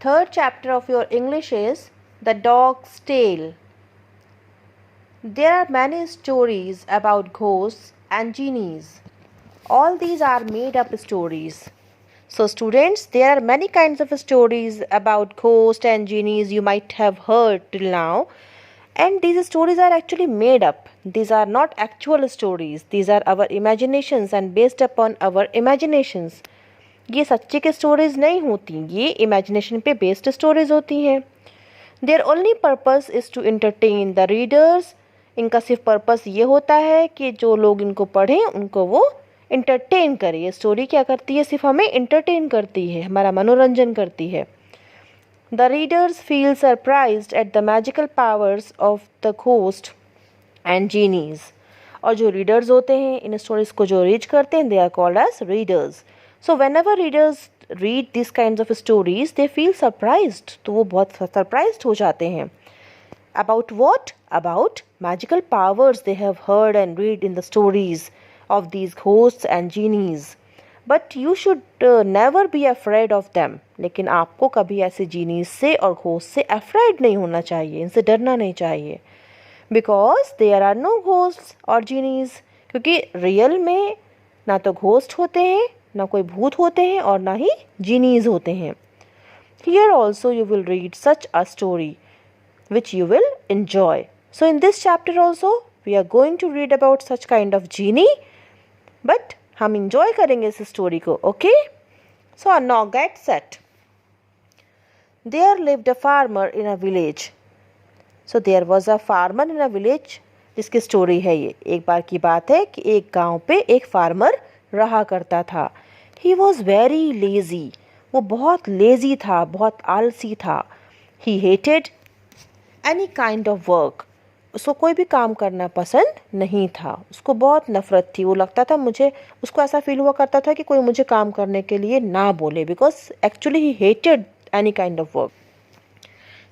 Third chapter of your English is The Dog's Tale. There are many stories about ghosts and genies. All these are made up stories. So students, there are many kinds of stories about ghosts and genies you might have heard till now. And these stories are actually made up. These are not actual stories. These are our imaginations and based upon our imaginations. ये सच्चे के stories नहीं होती, ये imagination पे based stories होती हैं. Their only purpose is to entertain the readers. इनका सिर्फ पर्पस ये होता है कि जो लोग इनको पढ़ें उनको वो इंटरटेन करे. ये स्टोरी क्या करती है? सिर्फ हमें इंटरटेन करती है, हमारा मनोरंजन करती है. The readers feel surprised at the magical powers of the ghost and genies. और जो रीडर्स होते हैं इन स्टोरीज को जो रीड करते हैं, they are called as readers. So whenever readers read these kinds of stories, they feel surprised. तो वो बहुत surprised हो जाते हैं. About what? About magical powers they have heard and read in the stories of these ghosts and genies. But you should never be afraid of them. लेकिन आपको कभी ऐसे genies से और ghosts से afraid नहीं होना चाहिए, इनसे डरना नहीं चाहिए. Because there are no ghosts or genies. क्योंकि रियल में ना तो ghost होते हैं, ना कोई भूत होते हैं और ना ही जीनीज होते हैं. Here also you will read such a story which you will enjoy. So in this chapter also we are going to read about such kind of genie, but हम enjoy करेंगे इस स्टोरी को. Okay? So now get set. There lived a farmer in a village. So there was a farmer in a village. जिसकी story है ये. एक बार की बात है कि एक गांव पे एक फार्मर रहा करता था. He was very lazy. वो बहुत लेज़ी था, बहुत आलसी था. He hated any kind of work. उसको कोई भी काम करना पसंद नहीं था. उसको बहुत नफ़रत थी. वो लगता था मुझे, उसको ऐसा फील हुआ करता था कि कोई मुझे काम करने के लिए ना बोले. Because actually he hated any kind of work.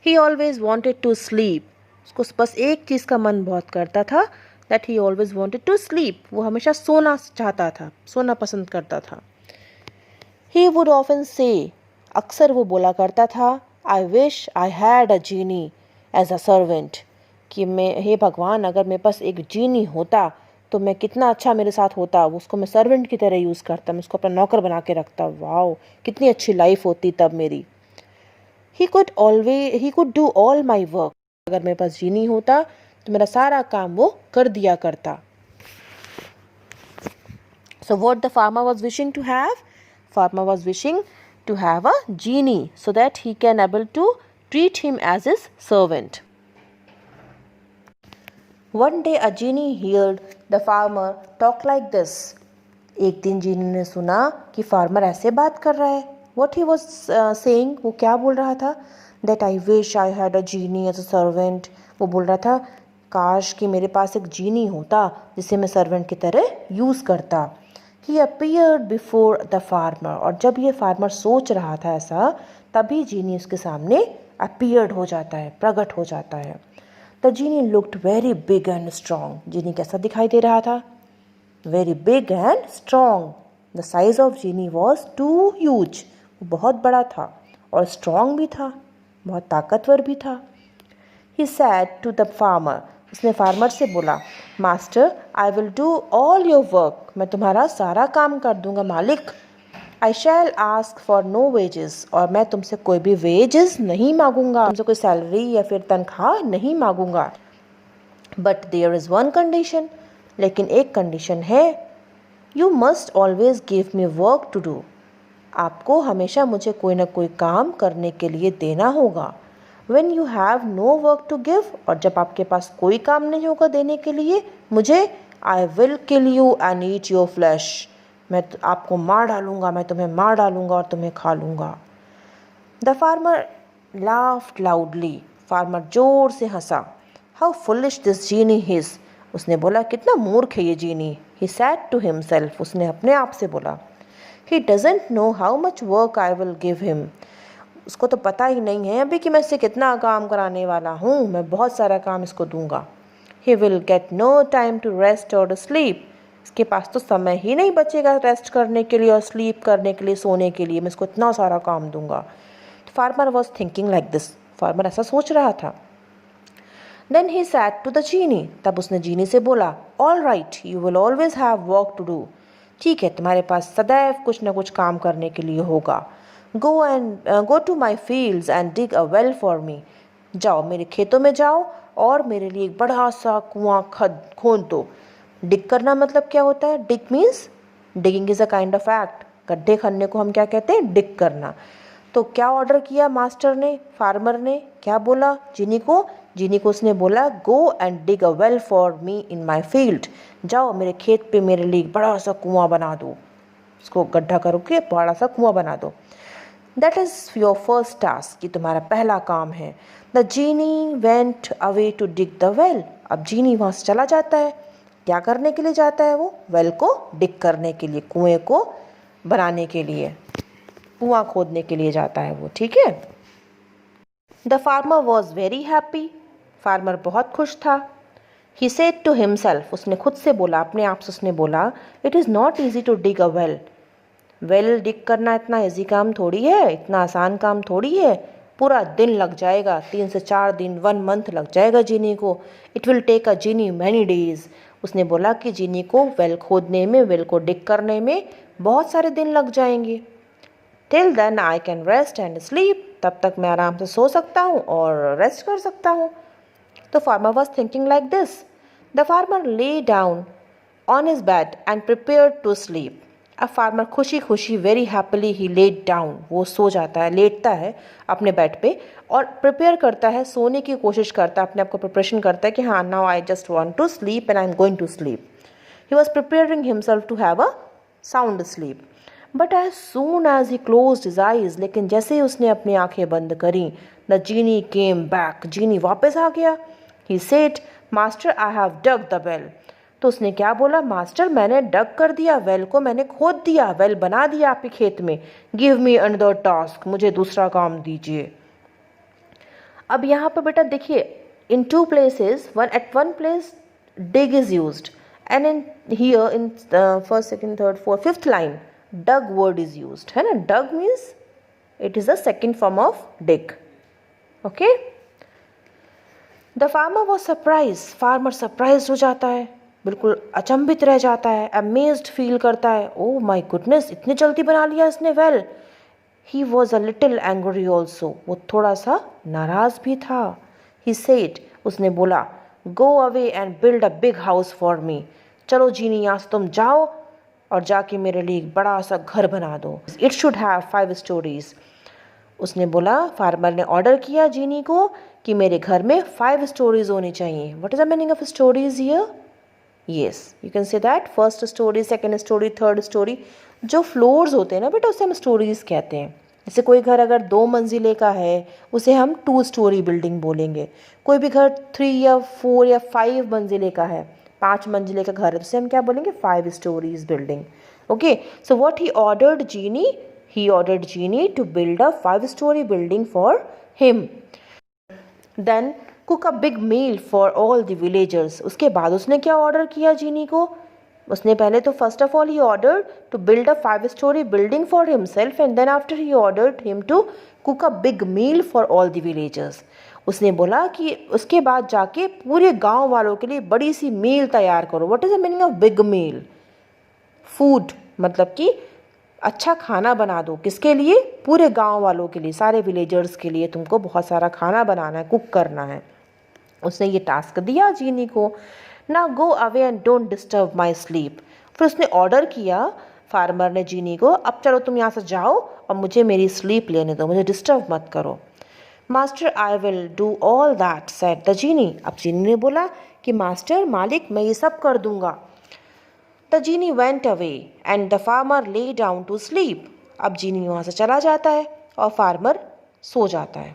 He always wanted to sleep. उसको बस एक चीज़ का मन बहुत करता था, that he always wanted to sleep. वो हमेशा सोना चाहता था, सोना पसंद करता था. He would often say, अक्सर वो बोला करता था, I wish I had a genie as a servant. कि मैं, हे भगवान, अगर मेरे पास एक जीनी होता तो मैं कितना अच्छा मेरे साथ होता. उसको मैं सर्वेंट की तरह यूज़ करता, मैं उसको अपना नौकर बना के रखता. वाओ, कितनी अच्छी लाइफ होती तब मेरी. He could do all my work. अगर मेरे पास जीनी होता तो मेरा सारा काम वो कर दिया करता. So what the farmer was wishing to have? Farmer was wishing to have a genie so that he can able to treat him as his servant. One day a genie heard the farmer talk like this. एक दिन जीनी ने सुना कि farmer ऐसे बात कर रहा है. What he was saying, वो क्या बोल रहा था? That I wish I had a genie as a servant. वो बोल रहा था काश कि मेरे पास एक जीनी होता जिसे मैं सर्वेंट की तरह यूज़ करता. He appeared before the farmer. और जब ये फार्मर सोच रहा था ऐसा, तभी जीनी उसके सामने appeared हो जाता है, प्रकट हो जाता है. The genie looked very big and strong. जीनी कैसा दिखाई दे रहा था? Very big and strong. The size of genie was too huge. वो बहुत बड़ा था और strong भी था, बहुत ताकतवर भी था. He said to the farmer. उसने फार्मर से बोला, master, I will do all your work. मैं तुम्हारा सारा काम कर दूंगा मालिक. आई शैल आस्क फॉर नो वेजेस. और मैं तुमसे कोई भी वेजेस नहीं मांगूंगा, तुमसे कोई सैलरी या फिर तनख्वाह नहीं मांगूंगा. But there is one condition. लेकिन एक कंडीशन है. You must always give me work to do. आपको हमेशा मुझे कोई ना कोई काम करने के लिए देना होगा. When you have no work to give, और जब आपके पास कोई काम नहीं होगा देने के लिए मुझे, I will kill you and eat your flesh. मैं आपको मार डालूंगा, मैं तुम्हें मार डालूंगा और तुम्हें खा लूँगा. The farmer laughed loudly. Farmer जोर से हंसा. How foolish this genie is. उसने बोला कितना मूर्ख है ये जीनी. He said to himself. उसने अपने आप से बोला. He doesn't know how much work I will give him. उसको तो पता ही नहीं है अभी कि मैं इससे कितना काम कराने वाला हूँ. मैं बहुत सारा काम इसको दूंगा. He will get no time to rest or to sleep. इसके पास तो समय ही नहीं बचेगा रेस्ट करने के लिए और स्लीप करने के लिए, सोने के लिए. मैं इसको इतना सारा काम दूंगा. Farmer was thinking like this, farmer ऐसा सोच रहा था. Then he said to the genie, तब उसने जीनी से बोला, all right, you will always have work to do. ठीक है, तुम्हारे पास सदैव कुछ न कुछ काम करने के लिए होगा. Go to my fields and dig a well for me. जाओ, मेरे खेतों में जाओ और मेरे लिए एक बड़ा सा कुआं खोद दो. डिग करना मतलब क्या होता है? Dig means, digging is a kind of act. गड्ढे खनने को हम क्या कहते हैं? डिग करना. तो क्या ऑर्डर किया मास्टर ने, फार्मर ने क्या बोला जीनी को? जीनी को उसने बोला, go and dig a well for me in my field. जाओ, मेरे खेत पे मेरे लिए बड़ा सा कुआं बना दो. उसको गड्ढा करके बड़ा सा कुआं बना दो. That is your first task, कि तुम्हारा पहला काम है. The genie went away to dig the well. अब जीनी वहाँ से चला जाता है. क्या करने के लिए जाता है वो? वेल को डिग करने के लिए, कुएं को बनाने के लिए, कुआं खोदने के लिए जाता है वो. ठीक है. The farmer was very happy. Farmer बहुत खुश था. ही सेड टू हिमसेल्फ, उसने खुद से बोला, अपने आप से उसने बोला, it is not easy to dig a well. Well dig करना इतना ईजी काम थोड़ी है, इतना आसान काम थोड़ी है. पूरा दिन लग जाएगा, 3 से 4 दिन, 1 मंथ लग जाएगा जीनी को. It will take a genie many days. उसने बोला कि जीनी को वेल खोदने में, वेल को डिग करने में बहुत सारे दिन लग जाएंगे. Till then I can rest and sleep. तब तक मैं आराम से सो सकता हूँ और रेस्ट कर सकता हूँ. तो farmer was thinking like this. The farmer lay down on his bed and prepare to sleep. अब फार्मर खुशी खुशी, very happily he laid down, वो सो जाता है, लेटता है अपने बेड पे और प्रिपेयर करता है, सोने की कोशिश करता है, अपने आप को प्रिपरेशन करता है कि हाँ, now I just want to sleep and I am going to sleep. He was preparing himself to have a sound sleep. But as soon as he closed his eyes, लेकिन जैसे ही उसने अपनी आंखें बंद करी, द जीनी केम बैक, जीनी वापस आ गया. He said, master I have dug the well. तो उसने क्या बोला? मास्टर, मैंने डग कर दिया, वेल को मैंने खोद दिया, वेल बना दिया आपके खेत में. गिव मी अनदर टास्क, मुझे दूसरा काम दीजिए. अब यहाँ पर बेटा देखिए, इन 2 places, at one place dig is used and in here in first, second, third, fourth, fifth line dug word is used, है ना. dug means it is the second form of dig. okay. The farmer was surprised. Farmer surprise हो जाता है, बिल्कुल अचंभित रह जाता है, अमेज्ड फील करता है. ओह माय गुडनेस, इतनी जल्दी बना लिया इसने well. He was a little angry also, वो थोड़ा सा नाराज भी था. ही सेड, उसने बोला, go away and build a big house for me. चलो जीनी, यहाँ से तुम जाओ और जाके मेरे लिए एक बड़ा सा घर बना दो. It should have 5 stories. उसने बोला, फार्मर ने ऑर्डर किया जीनी को कि मेरे घर में 5 stories होनी चाहिए. What is the meaning of stories here? Yes, you can say that first story, second story, third story. जो फ्लोर्स होते हैं ना बेटा, उसे हम स्टोरीज कहते हैं. जैसे कोई घर अगर 2 मंजिले का है, उसे हम 2 story बिल्डिंग बोलेंगे. कोई भी घर 3 या 4 या 5 मंजिले का है, 5 मंजिले का घर है, उसे हम क्या बोलेंगे? 5 stories building. Okay. So what he ordered genie, he ordered Genie to build a 5-story building for him. Then cook a big meal for all the villagers. उसके बाद उसने क्या ऑर्डर किया जीनी को? उसने पहले तो first of all he ordered to build a 5-story building for himself and then after he ordered him to cook a big meal for all the villagers. उसने बोला कि उसके बाद जाके पूरे गांव वालों के लिए बड़ी सी मील तैयार करो. What is the meaning of big meal? Food, मतलब कि अच्छा खाना बना दो. किसके लिए? पूरे गांव वालों के लिए, सारे विलेजर्स के लिए तुमको बहुत सारा खाना बनाना है, कुक करना है. उसने ये टास्क दिया जीनी को. ना go away and don't disturb my sleep. फिर उसने ऑर्डर किया, फार्मर ने जीनी को, अब चलो तुम यहाँ से जाओ और मुझे मेरी स्लीप लेने दो, मुझे डिस्टर्ब मत करो. Master I will do all that said the genie. अब जीनी ने बोला कि मास्टर, मालिक, मैं ये सब कर दूंगा. The genie went away and the farmer lay down to sleep. अब जीनी वहाँ से चला जाता है और फार्मर सो जाता है.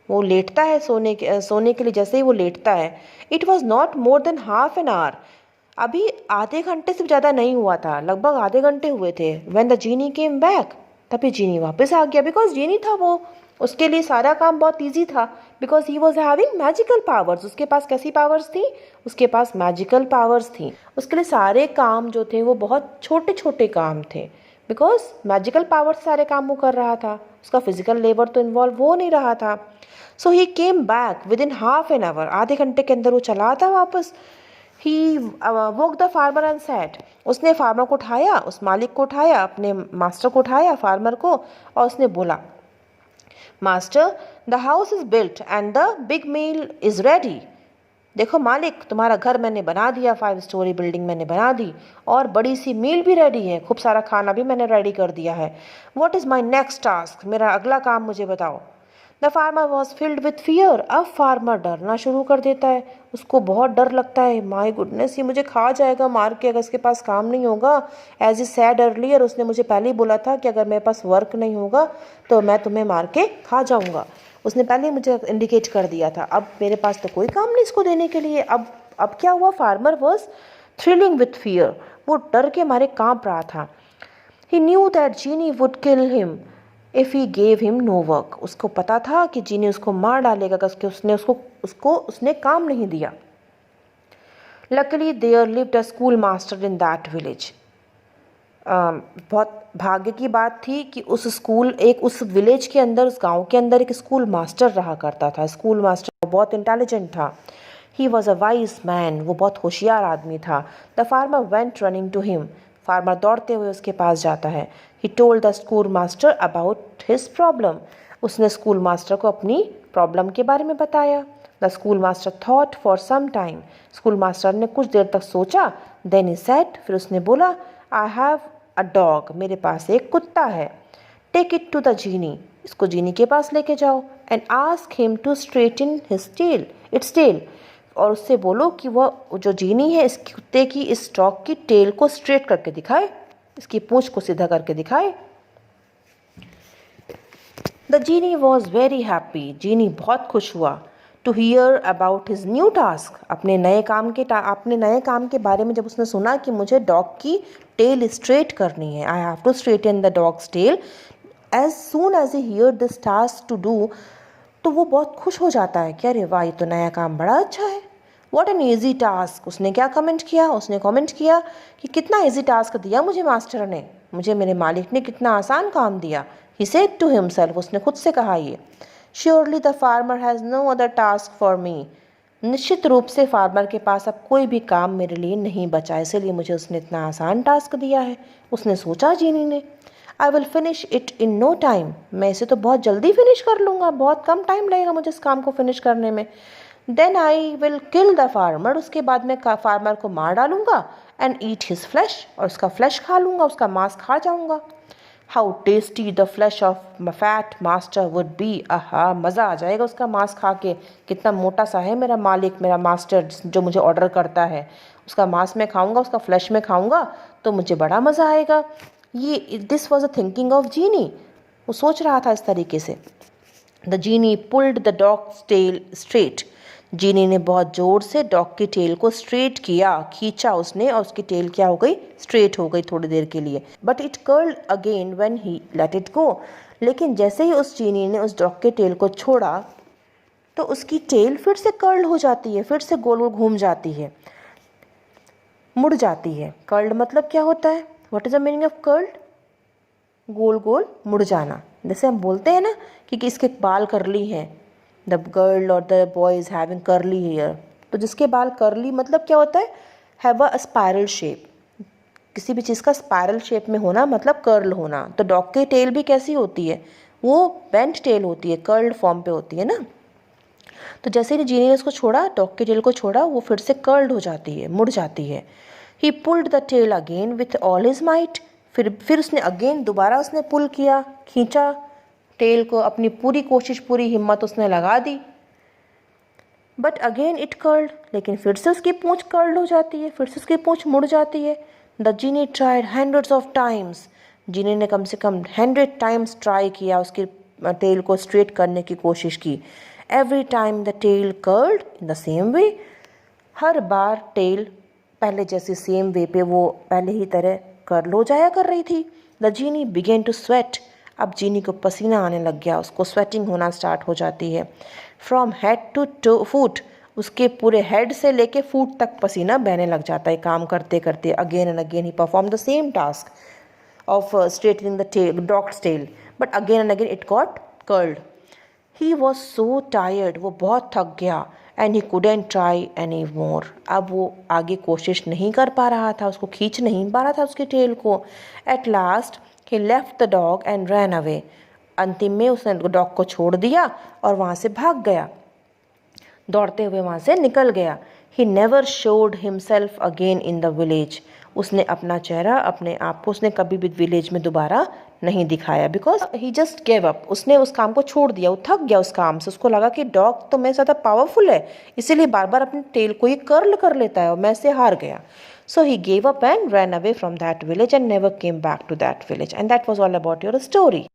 वो लेटता है सोने के लिए. जैसे ही वो लेटता है, it was not more than half an our. अभी आधे घंटे से ज़्यादा नहीं हुआ था, लगभग आधे घंटे हुए थे. When the genie came back, तभी जीनी वापस आ गया. बिकॉज जीनी था वो, उसके लिए सारा काम बहुत ईजी था. Because he was having magical powers. उसके पास कैसी पावर्स थी? उसके पास मैजिकल पावर्स थी. उसके लिए सारे काम जो थे वो बहुत छोटे छोटे काम थे, बिकॉज मैजिकल पावर से सारे काम वो कर रहा था, उसका फिजिकल लेबर तो इन्वॉल्व हो नहीं रहा था. So he came back within half an hour, आधे घंटे के अंदर वो चला था वापस. He woke the farmer and said, उसने फार्मर को उठाया, उस मालिक को उठाया, अपने मास्टर को उठाया, फार्मर को, और उसने बोला, master the house is built and the big meal is ready. देखो मालिक, तुम्हारा घर मैंने बना दिया, 5 स्टोरी बिल्डिंग मैंने बना दी, और बड़ी सी मील भी रेडी है, खूब सारा खाना भी मैंने रेडी कर दिया है. What is my next task, मेरा अगला काम मुझे बताओ. The farmer was filled with fear. अब फार्मर डरना शुरू कर देता है, उसको बहुत डर लगता है. माई गुडनेस, ये मुझे खा जाएगा मार के अगर इसके पास काम नहीं होगा. एज ई सैड अर्लियर, उसने मुझे पहले ही बोला था कि अगर मेरे पास वर्क नहीं होगा तो मैं तुम्हें मार के खा जाऊँगा. उसने पहले ही मुझे इंडिकेट कर दिया था. अब मेरे पास तो कोई काम नहीं इसको देने के लिए. अब क्या हुआ, farmer was thrilling with fear, वो डर के मारे काँप रहा था. He knew that genie would kill him if he gave him no work. उसको पता था कि जीनी उसको मार डालेगा अगर उसने काम नहीं दिया. Luckily there lived a school master in that village. बहुत भाग्य की बात थी कि उस विलेज के अंदर, उस गांव के अंदर एक स्कूल मास्टर रहा करता था. स्कूल मास्टर बहुत इंटेलिजेंट था. He was a wise man, वो बहुत होशियार आदमी था. The farmer went running to him. Farmer दौड़ते हुए उसके पास जाता है. He told the school master about his problem. उसने स्कूल मास्टर को अपनी प्रॉब्लम के बारे में बताया. The school master thought for some time. School master ने कुछ देर तक सोचा. देन ही सेड, फिर उसने बोला, आई हैव अ डॉग, मेरे पास एक कुत्ता है. Take it to the genie, इसको जीनी के पास लेके जाओ. And ask him to straighten its tail. और उससे बोलो कि वह जो जीनी है, इस कुत्ते की, इस डॉग की टेल को स्ट्रेट करके दिखाए, इसकी पूंछ को सीधा करके दिखाए. The genie was very happy. Genie बहुत खुश हुआ. To hear about his new task, अपने नए काम के बारे में जब उसने सुना कि मुझे डॉग की टेल स्ट्रेट करनी है, I have to straighten the dog's tail, as soon as he hear this task to do, तो वो बहुत खुश हो जाता है कि अरे वाह, ये तो नया काम बड़ा अच्छा है. What an easy task. उसने क्या कमेंट किया, उसने कमेंट किया कि कितना ईजी टास्क दिया मुझे मास्टर ने, मुझे मेरे मालिक ने कितना आसान काम दिया. ही सेड टू हिमसेल्फ, उसने खुद से कहा ये. Surely the farmer has no other task for me. निश्चित रूप से फार्मर के पास अब कोई भी काम मेरे लिए नहीं बचा, इसलिए मुझे उसने इतना आसान टास्क दिया है. उसने सोचा जीनी ने, I will finish it in no time. मैं इसे तो बहुत जल्दी फिनिश कर लूँगा, बहुत कम टाइम लगेगा मुझे इस काम को फिनिश करने में. Then I will kill the farmer, उसके बाद मैं फार्मर को मार डालूंगा. एंड ईट हिज फ्लैश, और उसका फ्लैश खा लूँगा, उसका मांस खा जाऊँगा. How tasty the flash of fat master would be. आहा, मज़ा आ जाएगा उसका मांस खा के. कितना मोटा सा है मेरा मालिक, मेरा मास्टर जो मुझे ऑर्डर करता है, उसका मांस मैं खाऊंगा, उसका फ्लैश में खाऊंगा तो मुझे बड़ा मज़ा आएगा. ये this was a thinking of genie. वो सोच रहा था इस तरीके से. The genie pulled the dog's tail straight. Genie ने बहुत ज़ोर से डॉग की टेल को स्ट्रेट किया, खींचा उसने, और उसकी टेल क्या हो गई, स्ट्रेट हो गई थोड़ी देर के लिए. But it curled again when he let it go. लेकिन जैसे ही उस जीनी ने उस डॉग के टेल को छोड़ा तो उसकी टेल फिर से कर्ल हो जाती है, फिर से गोल गोल घूम जाती है, मुड़ जाती है. कर्ल्ड मतलब क्या होता है, what is the meaning of curled? गोल गोल मुड़ जाना. जैसे हम बोलते हैं ना कि इसके बाल करली हैं, द गर्ल और the boy is having curly hair. तो जिसके बाल करली मतलब क्या होता है, हैव अ स्पायरल शेप. किसी भी चीज़ का स्पायरल शेप में होना मतलब कर्ल होना. तो डॉग की टेल भी कैसी होती है, वो बेंट टेल होती है, कर्ल्ड फॉर्म पे होती है ना. तो जैसे ही जीनी ने उसको छोड़ा, डॉग की टेल को छोड़ा, वो फिर से कर्ल्ड हो जाती है, मुड़ जाती है. He pulled the tail again with all his might. फिर उसने अगेन दोबारा उसने पुल किया, खींचा टेल को, अपनी पूरी कोशिश, पूरी हिम्मत उसने लगा दी. But again it curled. लेकिन फिर से उसकी पूंछ कर्ल्ड हो जाती है, फिर से उसकी पूंछ मुड़ जाती है. The genie tried hundreds of times. Genie ने कम से कम 100 टाइम्स ट्राई किया, उसकी टेल को स्ट्रेट करने की कोशिश की. Every time the tail curled in the same way. हर बार टेल पहले जैसे सेम वे पे वो पहले ही तरह कर्ल हो जाया कर रही थी. The genie began to sweat. अब जीनी को पसीना आने लग गया, उसको स्वेटिंग होना स्टार्ट हो जाती है. फ्रॉम हेड टू फुट, उसके पूरे हेड से लेके फुट तक पसीना बहने लग जाता है काम करते करते. Again and again he perform the same task. of straightening the dog's tail, but again and again it got curled. He was so tired, वो बहुत थक गया, and he couldn't try anymore. अब वो आगे कोशिश नहीं कर पा रहा था, उसको खींच नहीं पा रहा था उसके टेल को. At last he left the dog and ran away. अंतिम में उसने डॉग को छोड़ दिया और वहाँ से भाग गया, दौड़ते हुए वहाँ से निकल गया. He never showed himself again in the village. उसने अपना चेहरा, अपने आप को उसने कभी भी विलेज में दोबारा नहीं दिखाया, because he just gave up. उसने उस काम को छोड़ दिया, वो थक गया उस काम से. उसको लगा कि डॉग तो मेरे ज़्यादा पावरफुल है, इसीलिए बार बार अपने टेल को ही कर्ल कर लेता है और मैं से हार गया. So he gave up and ran away from that village and never came back to that village. And that was all about your story.